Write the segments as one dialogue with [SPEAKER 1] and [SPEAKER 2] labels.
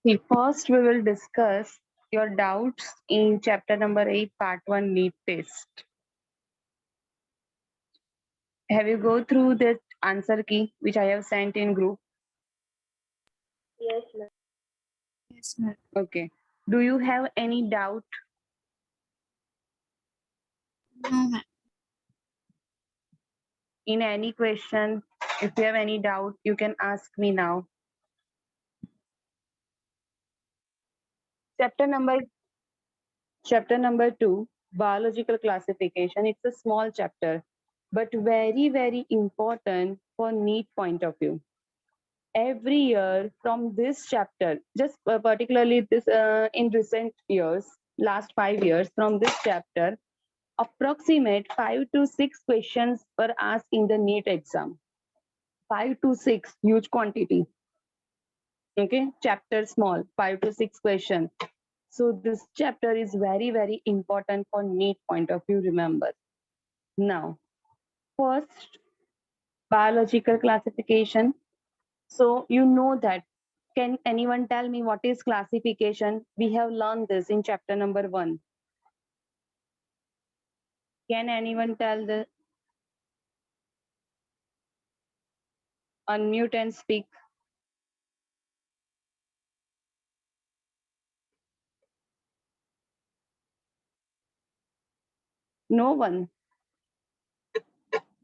[SPEAKER 1] See, first we will discuss your doubts in chapter number 8, part 1 NEET test. Have you go through the answer key which I have sent in group?
[SPEAKER 2] Yes, ma'am.
[SPEAKER 3] Yes, ma'am.
[SPEAKER 1] Okay. Do you have any doubt?
[SPEAKER 3] No, ma'am.
[SPEAKER 1] In any question? If you have any doubt, you can ask me now. Chapter number 2, biological classification. It's a small chapter, but very, very important for NEET point of view. Every year from this chapter, just particularly this in recent years, last 5 years, from this chapter, approximate 5 to 6 questions were asked in the NEET exam. 5 to 6, huge quantity. Okay, chapter small, 5 to 6 questions. So this chapter is very, very important for NEET point of view, remember. Now, first, biological classification. So you know that. Can anyone tell me what is classification? We have learned this in chapter number 1. Can anyone tell the unmute and speak? No one.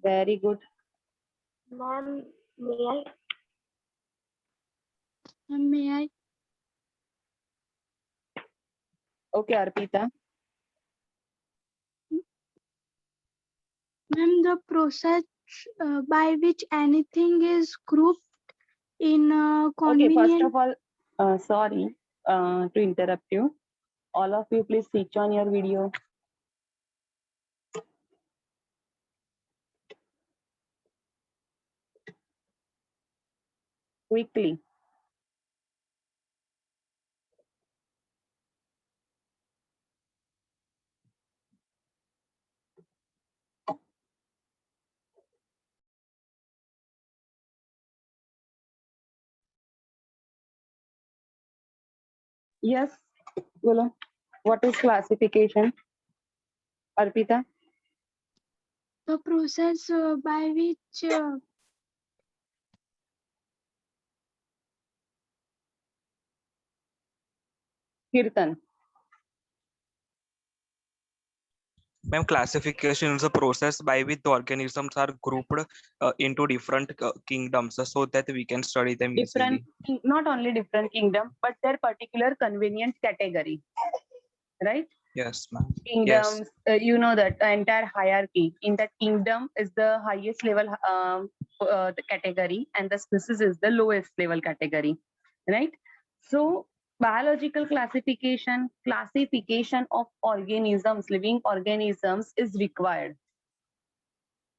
[SPEAKER 1] Very good.
[SPEAKER 2] Ma'am, may I?
[SPEAKER 3] May I?
[SPEAKER 1] Okay, Arpita.
[SPEAKER 3] Ma'am, the process by which anything is grouped in
[SPEAKER 1] Okay, first
[SPEAKER 3] convenient.
[SPEAKER 1] of all, sorry to interrupt you. All of you, please switch on your video. Quickly. Yes, Golo. What is classification? Arpita?
[SPEAKER 3] The process by which
[SPEAKER 1] Kirtan.
[SPEAKER 4] Ma'am, classification is a process by which the organisms are grouped into different kingdoms so that we can study them
[SPEAKER 1] Different,
[SPEAKER 4] easily.
[SPEAKER 1] not only different kingdom, but their particular convenient category. Right?
[SPEAKER 4] Yes, ma'am.
[SPEAKER 1] Kingdoms, you know that entire hierarchy. In that kingdom is the highest level the category, and the species is the lowest level category. Right? So biological classification of organisms, living organisms is required.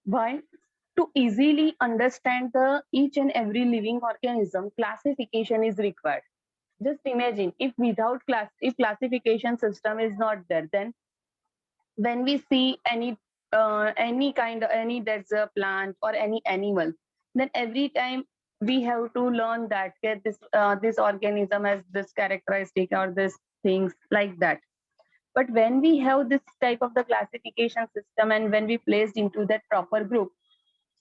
[SPEAKER 1] Why? To easily understand the each and every living organism, classification is required. Just imagine if without if classification system is not there, then when we see any kind of any there's a plant or any animal, then every time we have to learn that okay, this organism has this characteristic or this things like that. But when we have this type of the classification system and when we placed into that proper group,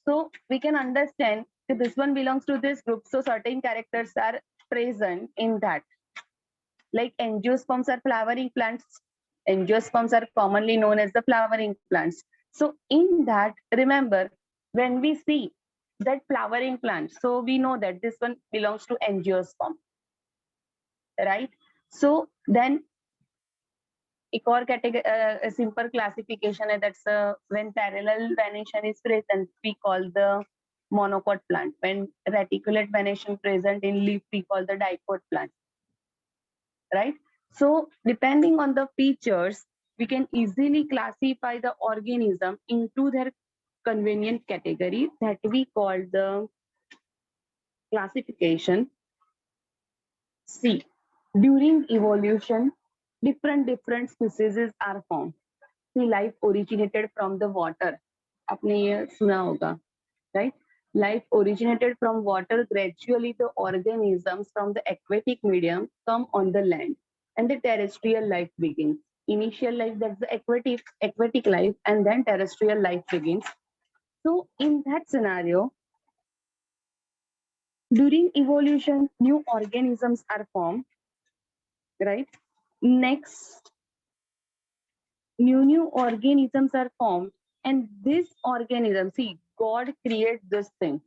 [SPEAKER 1] so we can understand that this one belongs to this group, so certain characters are present in that. Like angiosperms are flowering plants. Angiosperms are commonly known as the flowering plants. So in that, remember, when we see that flowering plant, so we know that this one belongs to angiosperm, right? So then एक और category, simple classification है, that's when parallel venation is present, we call the monocot plant. When reticulate venation present in leaf, we call the dicot plant. Right? So depending on the features, we can easily classify the organism into their convenient category that we call the classification. See, during evolution, different species are formed. See, life originated from the water. आपने ये सुना होगा, right? Life originated from water. Gradually, the organisms from the aquatic medium come on the land, and the terrestrial life begins. Initial life, that's the aquatic life, and then terrestrial life begins. So, in that scenario, during evolution, new organisms are formed, right? Next, new organisms are formed, and this organism, see, God creates this thing.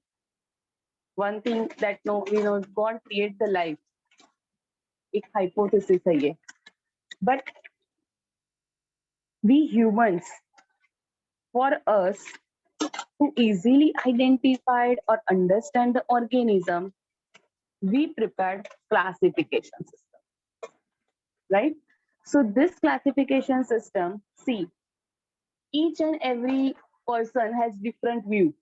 [SPEAKER 1] One thing that no, we know, God creates the life. एक hypothesis है ये. But we humans, for us to easily identify or understand the organism, we prepared classification system, right? So this classification system, see, each and every person has different view.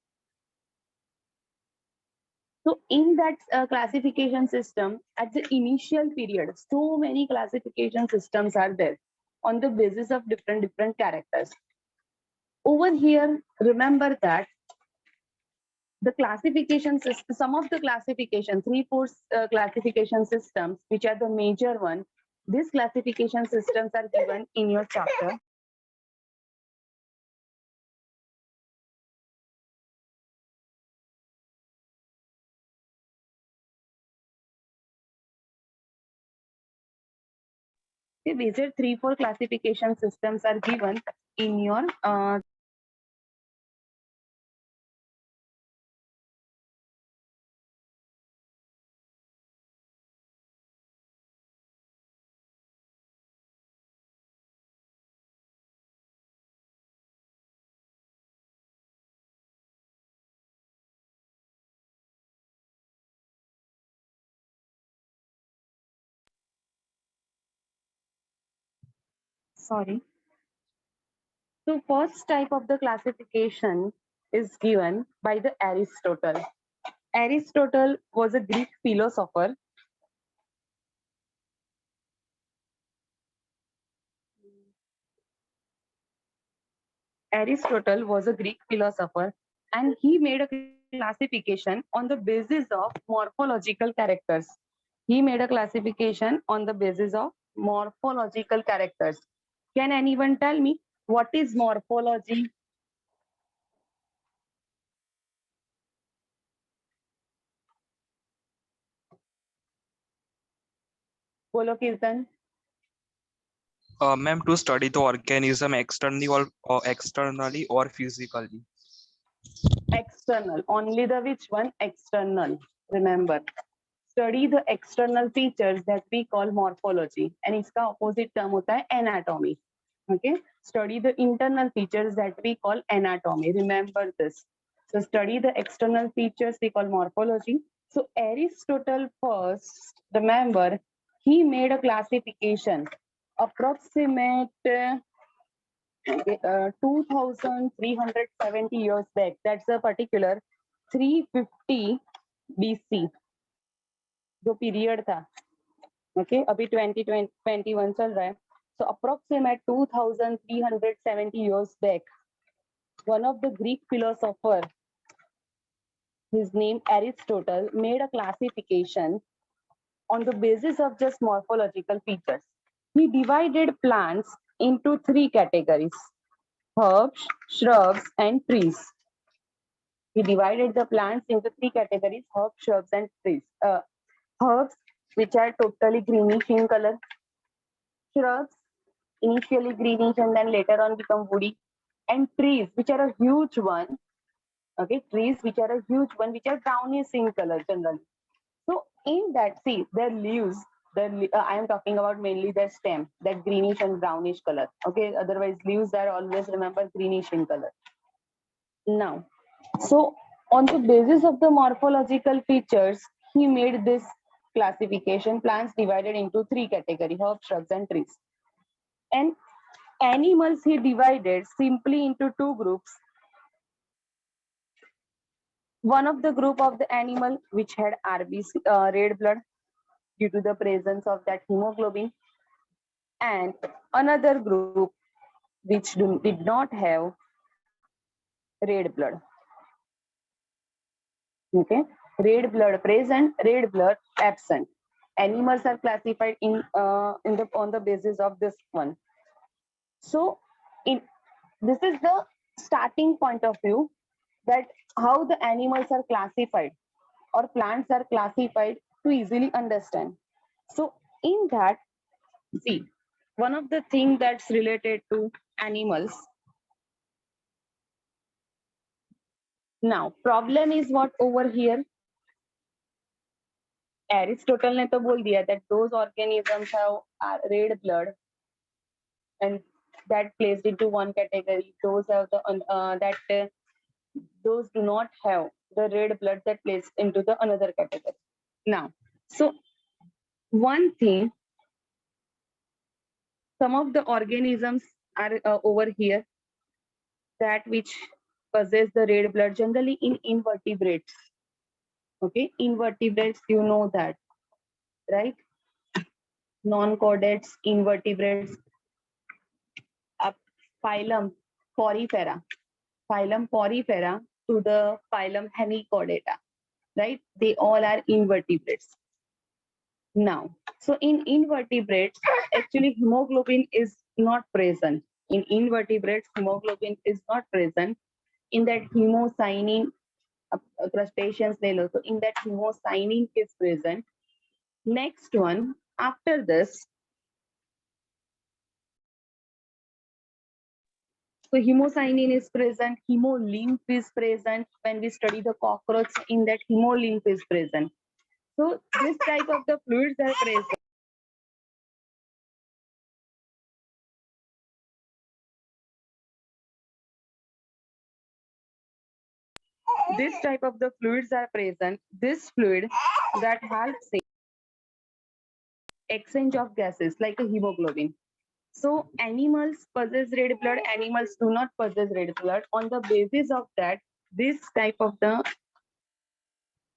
[SPEAKER 1] So in that classification system, at the initial period, so many classification systems are there on the basis of different characters. Over here, remember that the classification system, some of the classification, 3-4 classification systems, which are the major one, these classification systems are given in your chapter. The major 3-4 classification systems are given in your sorry. So first type of the classification is given by the Aristotle. Aristotle was a Greek philosopher. Aristotle was a Greek philosopher, and he made a classification on the basis of morphological characters. He made a classification on the basis of morphological characters. Can anyone tell me what is morphology? Bolo Kirtan.
[SPEAKER 4] Ma'am, to study the organism externally or physically.
[SPEAKER 1] External. Only the which one? External. Remember. Study the external features that we call morphology. And इसका opposite term होता है anatomy. Okay. Study the internal features that we call anatomy. Remember this. So study the external features we call morphology. So Aristotle first, remember, he made a classification approximate 2370 years back. That's a particular 350 BC जो period था. Okay अभी 2021 चल रहा है. So approximate 2370 years back, one of the Greek philosopher, his name Aristotle, made a classification on the basis of just morphological features. He divided plants into 3 categories: herbs, shrubs, and trees. He divided the plants into 3 categories: herbs, shrubs, and trees. Herbs, which are totally greenish in color. Shrubs, initially greenish and then later on become woody. And trees, which are a huge one. Okay, trees which are a huge one, which are brownish in color generally. So in that, see, their leaves, I am talking about mainly their stem, that greenish and brownish color. Okay, otherwise leaves are always, remember, greenish in color. Now, so on the basis of the morphological features, he made this classification: plants divided into 3 categories: herbs, shrubs, and trees. And animals he divided simply into 2 groups. One of the group of the animal which had RBC, red blood, due to the presence of that hemoglobin, and another group which did not have red blood. Okay, red blood present, red blood absent. Animals are classified in the on the basis of this one. So, in this is the starting point of view that how the animals are classified or plants are classified to easily understand. So, in that, see, one of the thing that's related to animals. Now, problem is what over here? Aristotle ने तो बोल दिया that those organisms have red blood and that placed into one category. Those have the those do not have the red blood that placed into the another category. Now, so one thing, some of the organisms are over here that which possess the red blood generally in invertebrates. Okay, invertebrates, you know that, right? Non-chordates, invertebrates, phylum Porifera, phylum Porifera to the phylum Hemichordata, right? They all are invertebrates. Now, so in invertebrates, actually hemoglobin is not present. In invertebrates, hemoglobin is not present. In that hemocyanin, crustaceans they know. So in that hemocyanin is present. Next one, after this, so hemocyanin is present, hemolymph is present. When we study the cockroach, in that hemolymph is present. So this type of the fluids are present. This type of the fluids are present. This fluid that helps in exchange of gases like a hemoglobin. So animals possess red blood, animals do not possess red blood. On the basis of that, this type of the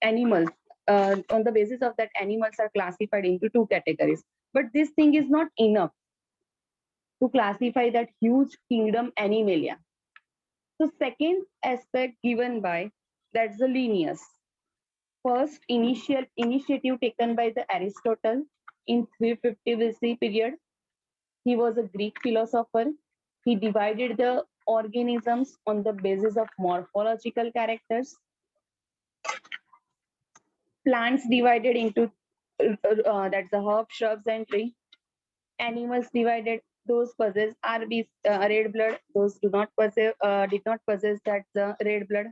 [SPEAKER 1] animals, on the basis of that, animals are classified into two categories. But this thing is not enough to classify that huge kingdom Animalia. So second aspect given by, that's the Linnaeus. First initiative taken by the Aristotle in 350 BC period. He was a Greek philosopher. He divided the organisms on the basis of morphological characters. Plants divided into that's the herb, shrubs, and tree. Animals divided, those possess RBs, red blood. Those do not possess, did not possess that the red blood.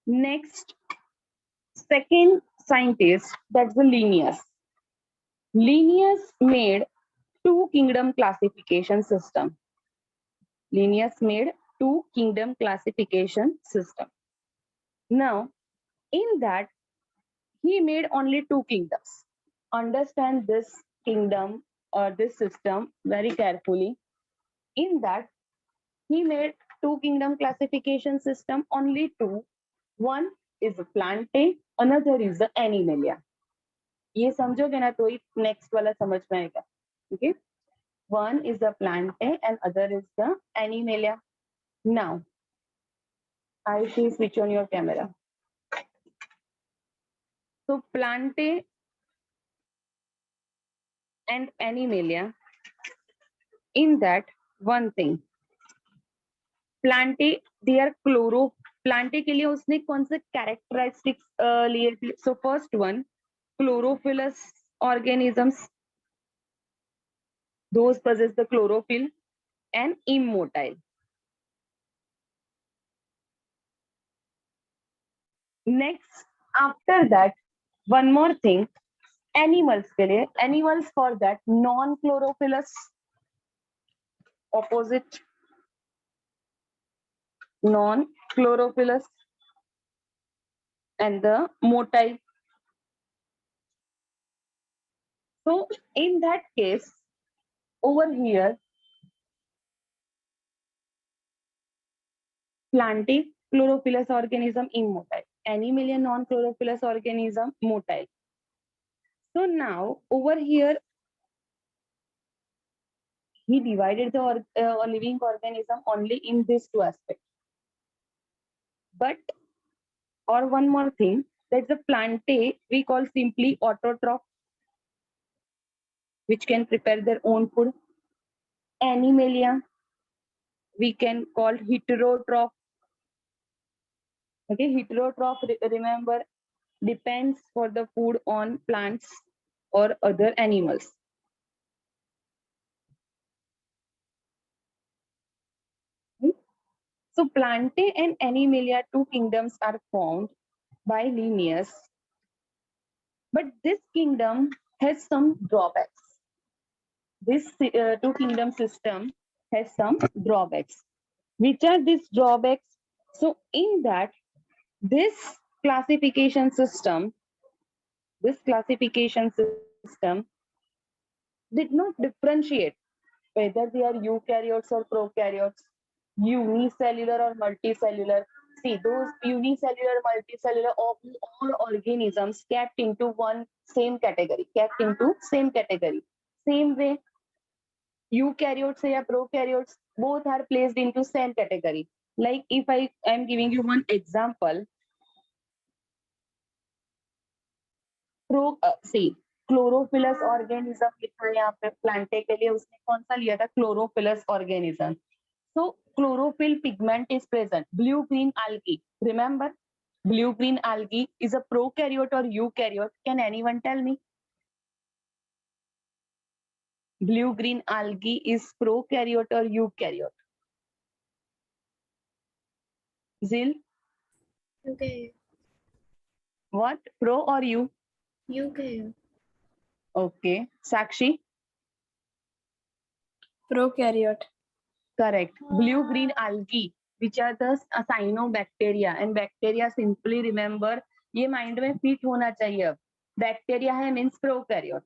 [SPEAKER 1] Next, second scientist, that's the Linnaeus. Linnaeus made two kingdom classification system. Linnaeus made two kingdom classification system. Now, in that, he made only two kingdoms. Understand this kingdom or this system very carefully. In that, he made two kingdom classification system, only two. One is the plantae, another is the animalia. ये समझोगे ना तो ही next वाला समझ में आएगा. Okay. One is the plantae and other is the animalia. Now, I see switch on your camera. So plantae and animalia, in that one thing, plantae, they are plantae के लिए उसने कौन से characteristics लिए थे? So first one, chlorophyllous organisms, those possess the chlorophyll, and immotile. Next, after that, one more thing, animals के लिए, animals for that non-chlorophyllous, opposite, non-chlorophyllous, and the motile. So in that case, over here, plantae, chlorophyllous organism, immotile. Animalia, non-chlorophyllous organism, motile. So now over here, he divided the living organism only in these two aspects. But Or one more thing, that's the plantae we call simply autotroph, which can prepare their own food. Animalia we can call heterotroph. Okay, heterotroph, remember, depends for the food on plants or other animals. So Plantae and Animalia, two kingdoms are formed by Linnaeus, but this kingdom has some drawbacks. This two kingdom system has some drawbacks. Which are these drawbacks? So in that, this classification system, did not differentiate whether they are eukaryotes or prokaryotes, unicellular or multicellular. See, those unicellular, multicellular, all organisms kept into same category. Same way, eukaryotes or prokaryotes, both are placed into same category. Like if I am giving you one example, see, chlorophyllous organism लिखा है यहाँ पे Plantae के लिए, उसने कौन सा लिया था? Chlorophyllous organism. So chlorophyll pigment is present. Blue-green algae. Remember, blue-green algae is a prokaryote or eukaryote. Can anyone tell me? Blue-green algae is prokaryote or eukaryote? Zil,
[SPEAKER 2] Okay.
[SPEAKER 1] what? Pro or you?
[SPEAKER 2] UK.
[SPEAKER 1] Okay. Sakshi?
[SPEAKER 2] Prokaryote.
[SPEAKER 1] Correct. Blue-green algae, which are the cyanobacteria. And bacteria, simply remember, ये mind में fit होना चाहिए अब. Bacteria है means prokaryote.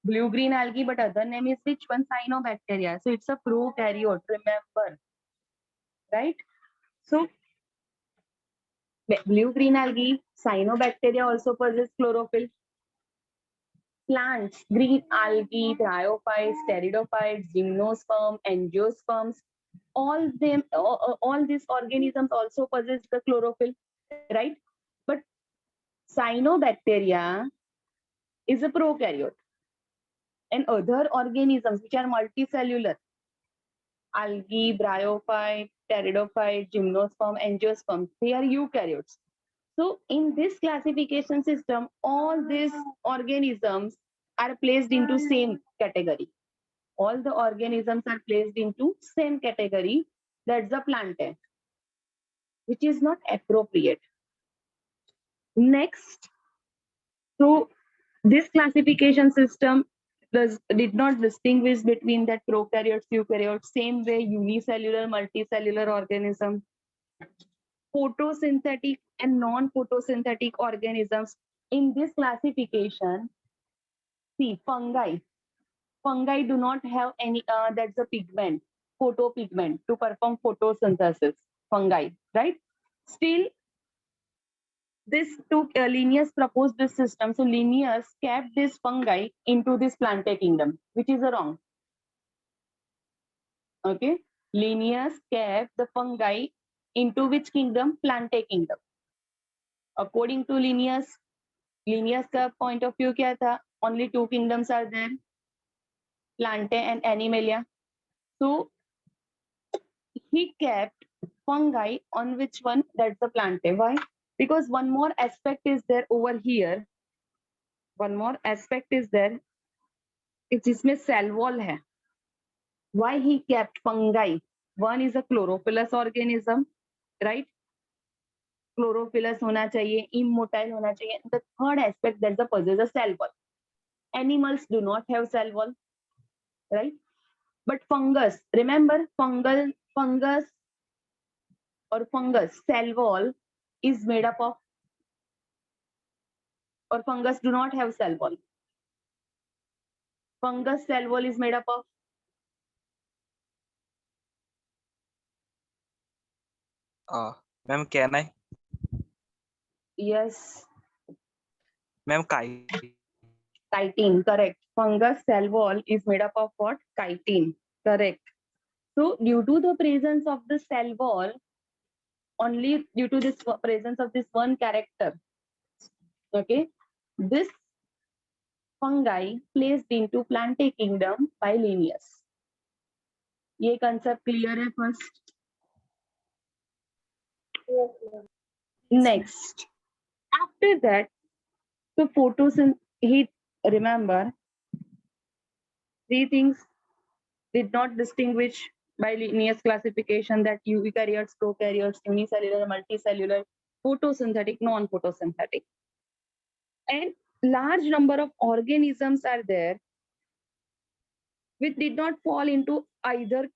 [SPEAKER 1] Blue-green algae, but other name is which one? Cyanobacteria. So it's a prokaryote, remember. Right? So blue-green algae, cyanobacteria also possess chlorophyll. Plants, green algae, bryophytes, pteridophytes, gymnosperm, angiosperms, all these organisms also possess the chlorophyll, right? But cyanobacteria is a prokaryote, and other organisms which are multicellular, algae, bryophyte, pteridophyte, gymnosperm, angiosperm, they are eukaryotes. So in this classification system, all these organisms are placed into same category. All the organisms are placed into same category. That's the plantae, which is not appropriate. Next, so this classification system did not distinguish between that prokaryotes, eukaryotes, same way unicellular, multicellular organism, photosynthetic and non-photosynthetic organisms. In this classification, see, fungi do not have any, that's a pigment, photopigment to perform photosynthesis, fungi, right? Still, this took Linnaeus proposed this system. So Linnaeus kept this fungi into this plantae kingdom, which is wrong. Okay, Linnaeus kept the fungi into which kingdom? Plantae kingdom. According to Linnaeus का point of view क्या था? Only two kingdoms are there, Plantae and Animalia. So he kept fungi on which one? That's the Plantae. Why? Because one more aspect is there over here. One more aspect is there. जिसमें cell wall है. Why he kept fungi? One is a chlorophyllous organism, right? Chlorophyllous होना चाहिए, immotile होना चाहिए. The third aspect, that's the possess a cell wall. Animals do not have cell wall, right? But fungus, remember, fungus cell wall is made up of, or fungus do not have cell wall. Fungus cell wall is made up of,
[SPEAKER 4] Ma'am, can I?
[SPEAKER 1] yes,
[SPEAKER 4] Ma'am,
[SPEAKER 1] chitin, correct. Fungus cell wall is made up of what? Chitin, correct. So due to the presence of the cell wall, only due to this presence of this one character. Okay, this fungi placed into Plantae kingdom by Linnaeus. ये concept clear है first. Next, after that, so photosynthesis. Remember, three things did not distinguish by Linnaeus classification, that eukaryotes, prokaryotes, unicellular, multicellular, photosynthetic, non-photosynthetic. And large number of organisms are there which did not fall into either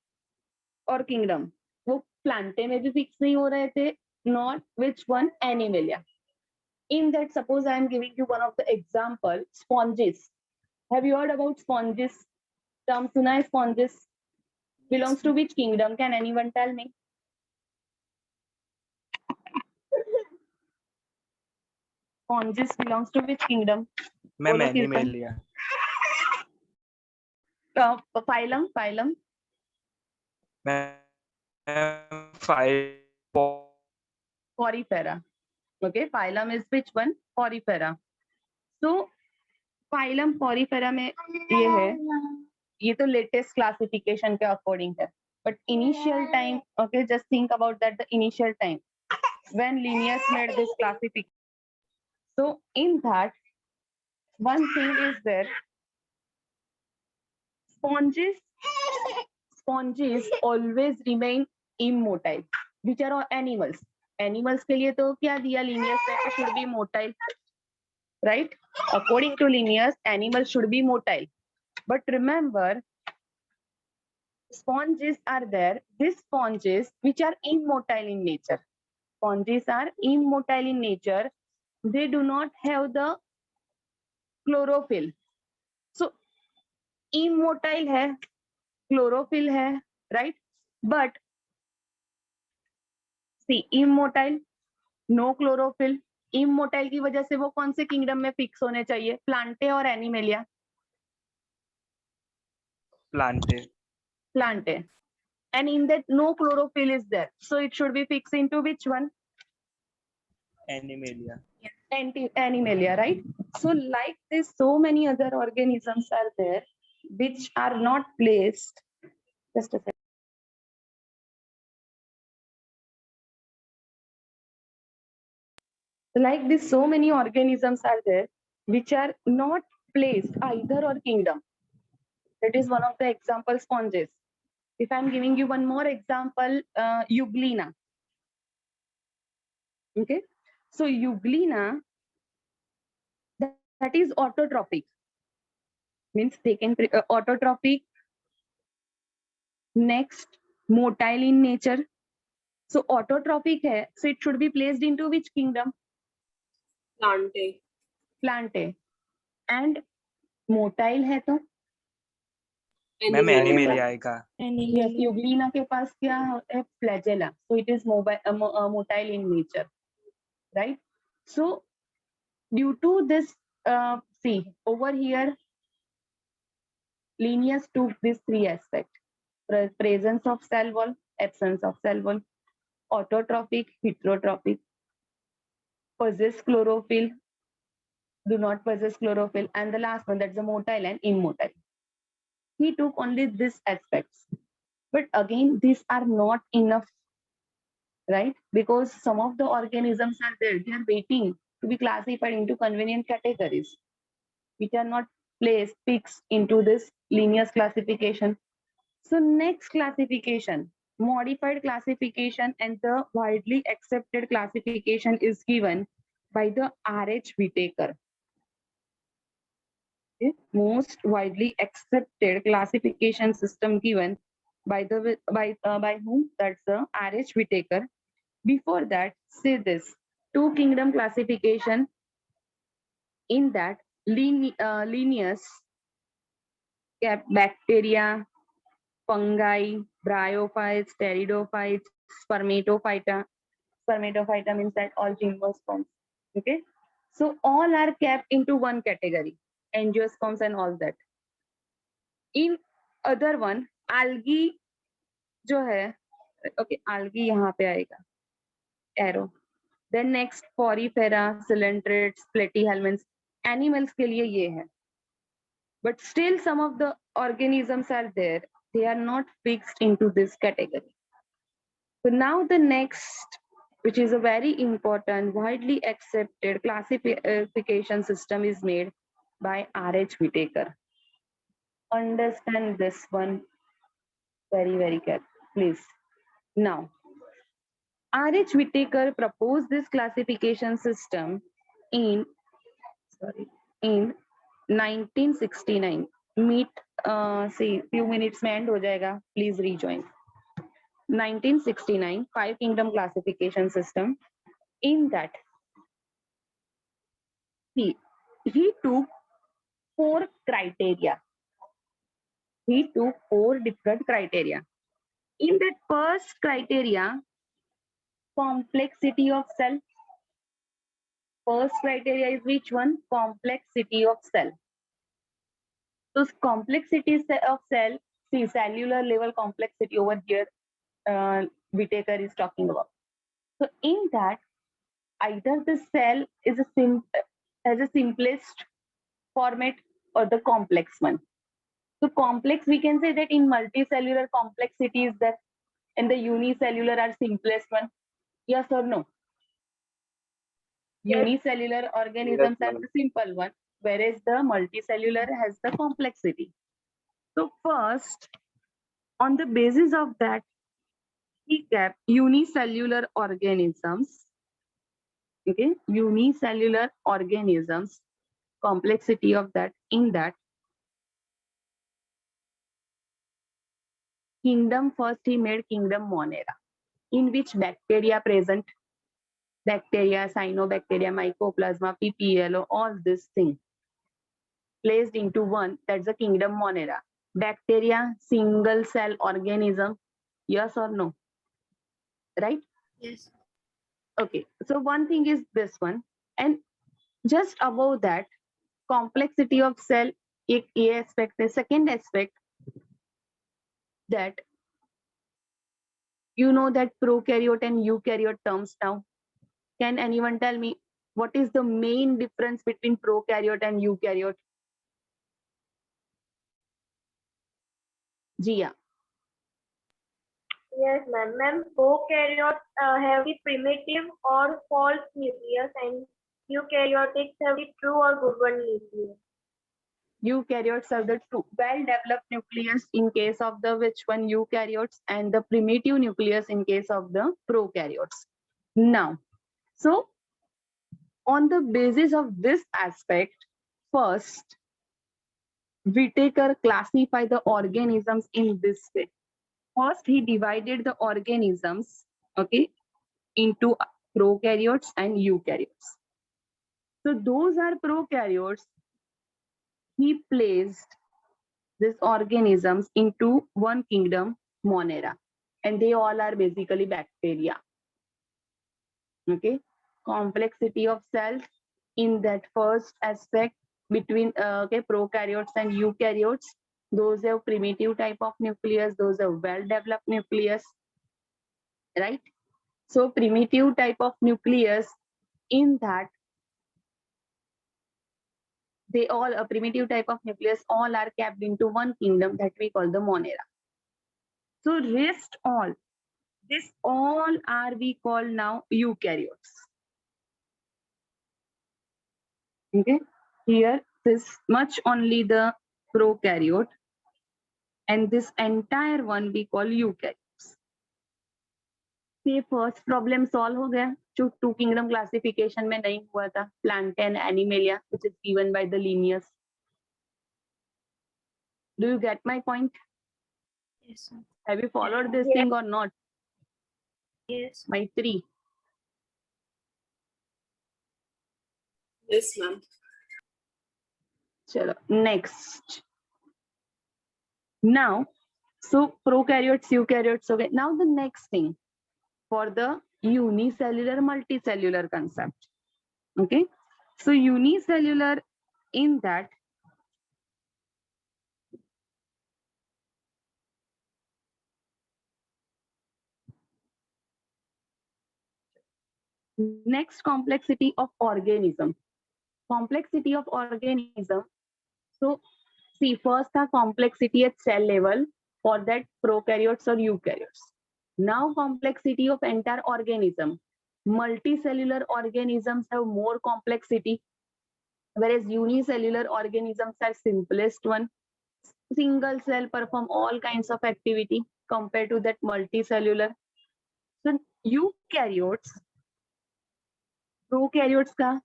[SPEAKER 1] or kingdom. वो Plantae में भी fix नहीं हो रहे थे, not which one, Animalia. In that, suppose I am giving you one of the example, sponges. Have you heard about sponges? Term suna hai sponges? Belongs to which kingdom? Can anyone tell me? Sponges belongs to which kingdom?
[SPEAKER 4] Ma'am,
[SPEAKER 1] Bolo, Kirtan.
[SPEAKER 4] Animalia.
[SPEAKER 1] Phylum, phylum.
[SPEAKER 4] Ma'am, five.
[SPEAKER 1] Porifera. Okay, phylum is which one? Porifera. So phylum porifera में ये है, ये तो latest classification के according है. But initial time, okay, just think about that, the initial time when Linnaeus made this classification. So in that, one thing is there, sponges always remain immotile, which are all animals. Animals के लिए तो क्या दिया Linnaeus ने, it should be motile, right? According to Linnaeus, animals should be motile. But remember, sponges are there. These sponges which are immotile in nature. Sponges are immotile in nature. They do not have the chlorophyll. So immotile है, chlorophyll है, right? But see, immotile, no chlorophyll. Immotile की वजह से वो कौन से kingdom में fix होने चाहिए? प्लांटे और animalia?
[SPEAKER 4] Plantae.
[SPEAKER 1] Plantae. And in that, no chlorophyll is there. So it should be fixed into which one?
[SPEAKER 4] Animalia.
[SPEAKER 1] Animalia, right? So like this, so many other organisms are there which are not placed. Just a second. Like this, so many organisms are there which are not placed either or kingdom. That is one of the example, sponges. If I'm giving you one more example, Euglena. Okay, so Euglena, that is autotrophic. Means they can autotrophic. Next, motile in nature. So autotrophic hai, so it should be placed into which kingdom?
[SPEAKER 2] Plantae.
[SPEAKER 1] Plantae. And motile है तो?
[SPEAKER 4] Ma'am, Animalia आएगा.
[SPEAKER 1] Yes, Euglena के पास क्या है? Flagella. So it is motile in nature, right? So due to this, see over here, Linnaeus took these three aspects: presence of cell wall, absence of cell wall, autotrophic, heterotrophic, possess chlorophyll, do not possess chlorophyll, and the last one, that's the motile and immotile. He took only these aspects. But again, these are not enough, right? Because some of the organisms are there, they are waiting to be classified into convenient categories, which are not placed, fixed into this Linnaeus classification. So next classification, modified classification, and the widely accepted classification is given by the R.H. Whitaker. Okay. Most widely accepted classification system given by the by whom? That's the R.H. Whitaker. Before that, say this: two kingdom classification. In that, Linnaeus kept bacteria, fungi, bryophytes, pteridophytes, spermatophyta. Spermatophyta means that all gymnosperms. Okay, so all are kept into one category, angiosperms and all that. In other one, algae जो है, okay, algae यहाँ पे आएगा. arrow. Then next porifera, coelentrates, platyhelminths. Animals के लिए ये है. But still some of the organisms are there. They are not fixed into this category. So now the next, which is a very important, widely accepted classification system is made by R.H. Whitaker. Understand this one very, very carefully, please. Now, R.H. Whitaker proposed this classification system in 1969. Meet, see, few minutes में end हो जाएगा. Please rejoin. 1969, five kingdom classification system. In that, he took four criteria. He took four different criteria. In that first criteria, complexity of cell. First criteria is which one? Complexity of cell. So complexity of cell, see cellular level complexity over here, Whitaker is talking about. So in that, either the cell is has a simplest format or the complex one. So complex, we can say that in multicellular complexity is that, and the unicellular are simplest one. Yes or no?
[SPEAKER 2] Yes.
[SPEAKER 1] Unicellular organisms are
[SPEAKER 4] ma'am.
[SPEAKER 1] the simple one, whereas the multicellular has the complexity. So first, on the basis of that, he kept unicellular organisms. Okay, unicellular organisms, complexity of that. In that kingdom, first he made kingdom Monera, in which bacteria present, bacteria, cyanobacteria, mycoplasma, PPLO, all this thing placed into one, that's the kingdom Monera. Bacteria, single cell organism, yes or no? Right?
[SPEAKER 2] Yes.
[SPEAKER 1] Okay, so one thing is this one, and just above that, complexity of cell, एक ये aspect है. Second aspect, that you know that prokaryote and eukaryote terms now. Can anyone tell me what is the main difference between prokaryote and eukaryote? Jia.
[SPEAKER 5] Yes, ma'am. Ma'am, prokaryotes have the primitive or false nucleus, and eukaryotics have the true or good one nucleus.
[SPEAKER 1] Eukaryotes have the true well-developed nucleus in case of the which one eukaryotes, and the primitive nucleus in case of the prokaryotes. Now, so on the basis of this aspect, first Whitaker classified the organisms in this way. First, he divided the organisms, okay, into prokaryotes and eukaryotes. So those are prokaryotes. He placed these organisms into one kingdom, Monera, and they all are basically bacteria. Okay, complexity of cells in that first aspect between prokaryotes and eukaryotes. Those have primitive type of nucleus, those have well-developed nucleus, right? So primitive type of nucleus, in that they all, a primitive type of nucleus, all are kept into one kingdom that we call the Monera. So rest all, this all are we call now eukaryotes. Okay, here this much only the prokaryote, and this entire one we call eukaryotes. ये first problem solve हो गया जो to kingdom classification में नहीं हुआ था, plantain animalia which is given by the Linnaeus. Do you get my point?
[SPEAKER 2] Yes, sir.
[SPEAKER 1] Have you followed this
[SPEAKER 5] Yes.
[SPEAKER 1] thing or not?
[SPEAKER 2] Yes.
[SPEAKER 1] My three.
[SPEAKER 2] Yes, ma'am.
[SPEAKER 1] Chalo, next. Now, so prokaryotes, eukaryotes. Okay. Now the next thing for the unicellular, multicellular concept. Okay. So unicellular, in that Next, complexity of organism. Complexity of organism. So, see, first the complexity at cell level, for that prokaryotes or eukaryotes. Now, complexity of entire organism. Multicellular organisms have more complexity, whereas unicellular organisms are simplest one. Single cell perform all kinds of activity compared to that multicellular. So eukaryotes, prokaryotes ka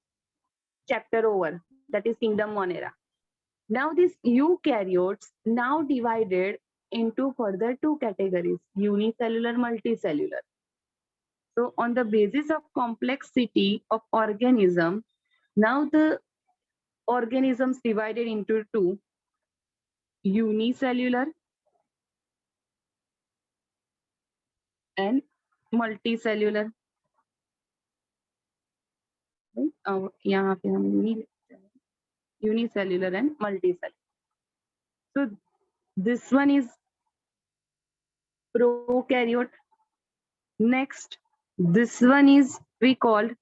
[SPEAKER 1] chapter over, that is kingdom Monera. Now these eukaryotes now divided into further two categories, unicellular, multicellular. So on the basis of complexity of organism, now the organisms divided into two, unicellular and multicellular. Right? यहाँ पे हम unicellular and multicellular. So this one is prokaryote. Next, this one is we called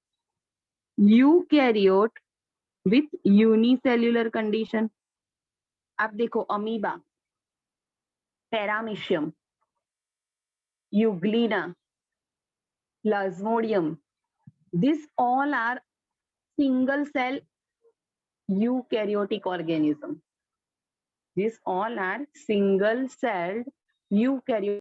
[SPEAKER 1] eukaryote with unicellular condition. आप देखो amoeba, paramecium, euglena, plasmodium. These all are single cell eukaryotic organism. These all are single celled eukaryotic